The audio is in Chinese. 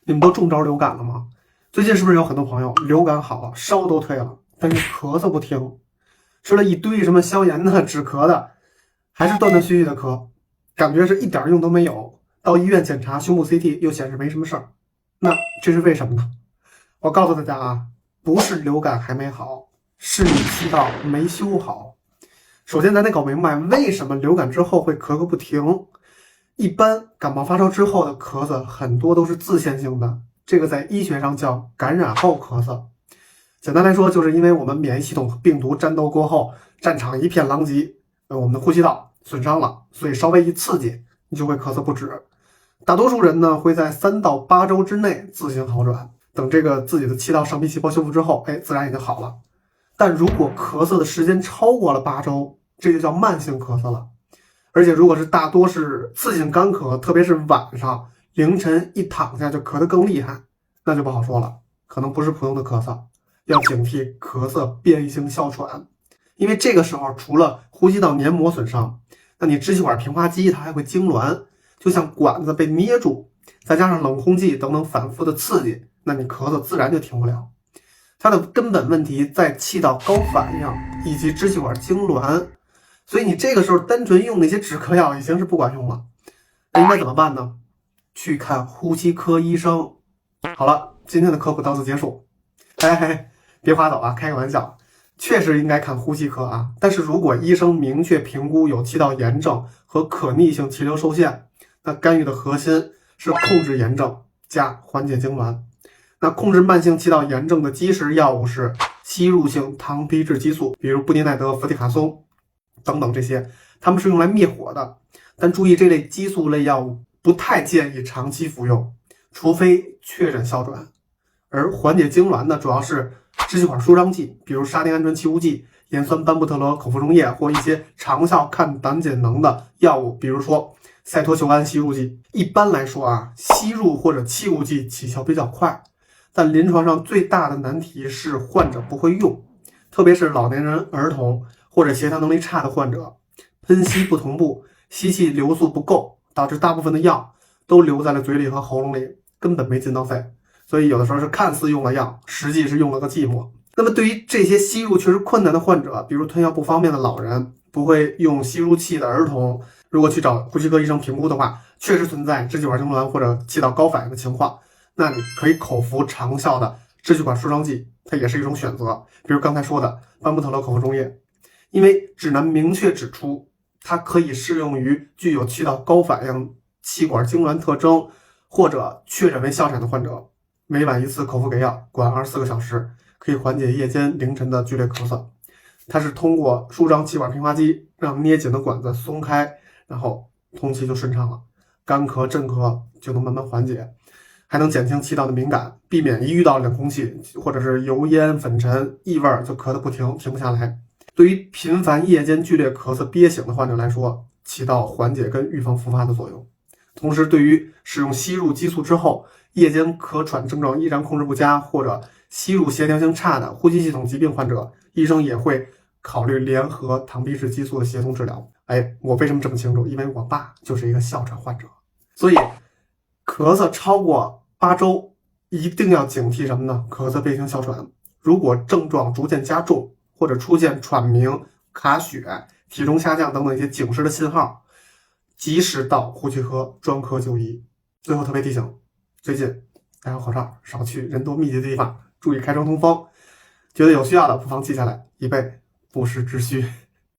你们都中招流感了吗？最近是不是有很多朋友流感好了，烧都退了，但是咳嗽不停，吃了一堆什么消炎的、止咳的，还是断断续续的咳，感觉是一点用都没有。到医院检查胸部 CT 又显示没什么事儿，那这是为什么呢？我告诉大家啊，不是流感还没好，是你气道没修好。首先咱得搞明白为什么流感之后会咳个不停。一般感冒发烧之后的咳嗽很多都是自限性的，这个在医学上叫感染后咳嗽。简单来说，就是因为我们免疫系统和病毒战斗过后，战场一片狼藉，我们的呼吸道损伤了，所以稍微一刺激，你就会咳嗽不止。大多数人呢会在3到8周之内自行好转，等这个自己的气道上皮细胞修复之后，自然也就好了。但如果咳嗽的时间超过了8周，这就叫慢性咳嗽了。而且如果是大多是次性干咳，特别是晚上凌晨一躺下就咳得更厉害，那就不好说了，可能不是普通的咳嗽，要警惕咳嗽变异性哮喘。因为这个时候除了呼吸道黏膜损伤，那你支气管平滑肌它还会痉挛，就像管子被捏住，再加上冷空气等等反复的刺激，那你咳嗽自然就停不了。它的根本问题在气道高反应以及支气管痉挛，所以你这个时候单纯用那些止咳药已经是不管用了。那应该怎么办呢？去看呼吸科医生。好了，今天的科普到此结束。别划走啊，开个玩笑，确实应该看呼吸科啊。但是如果医生明确评估有气道炎症和可逆性气流受限，那干预的核心是控制炎症加缓解痉挛。那控制慢性气道炎症的基石药物是吸入性糖皮质激素，比如布尼奈德、氟替卡松等等，这些它们是用来灭火的。但注意，这类激素类药物不太建议长期服用，除非确诊哮喘。而缓解痉挛呢，主要是支气管舒张剂，比如沙丁胺醇气雾剂、盐酸班布特罗口服溶液，或一些长效抗胆碱能的药物，比如说塞托溴胺吸入剂。一般来说啊，吸入或者气雾剂起效比较快，但临床上最大的难题是患者不会用，特别是老年人、儿童或者协调能力差的患者，喷吸不同步，吸气流速不够，导致大部分的药都留在了嘴里和喉咙里，根本没进到肺。所以有的时候是看似用了药，实际是用了个寂寞。那么对于这些吸入确实困难的患者，比如吞药不方便的老人，不会用吸入器的儿童，如果去找呼吸科医生评估的话，确实存在支气管痉挛或者气道高反应的情况，那你可以口服长效的支气管舒张剂，它也是一种选择。比如刚才说的班布特罗口服溶液，因为指南明确指出它可以适用于具有气道高反应、气管痉挛特征或者确诊为哮喘的患者，每晚1次口服给药，管24个小时，可以缓解夜间凌晨的剧烈咳嗽。它是通过舒张气管平滑肌，让捏紧的管子松开，然后通气就顺畅了，干咳阵咳就能慢慢缓解，还能减轻气道的敏感，避免一遇到冷空气或者是油烟粉尘异味就咳得不停，停不下来。对于频繁夜间剧烈咳嗽憋醒的患者来说，起到缓解跟预防复发的作用。同时对于使用吸入激素之后夜间咳喘症状依然控制不佳或者吸入协调性差的呼吸系统疾病患者，医生也会考虑联合糖皮质激素的协同治疗。我为什么这么清楚？因为我爸就是一个哮喘患者。所以咳嗽超过8周一定要警惕什么呢？咳嗽变性哮喘。如果症状逐渐加重，或者出现喘鸣、卡血、体重下降等等一些警示的信号，及时到呼吸科专科就医。最后特别提醒，最近戴好口罩，少去人多密集的地方，注意开窗通风。觉得有需要的不妨记下来，以备不时之需。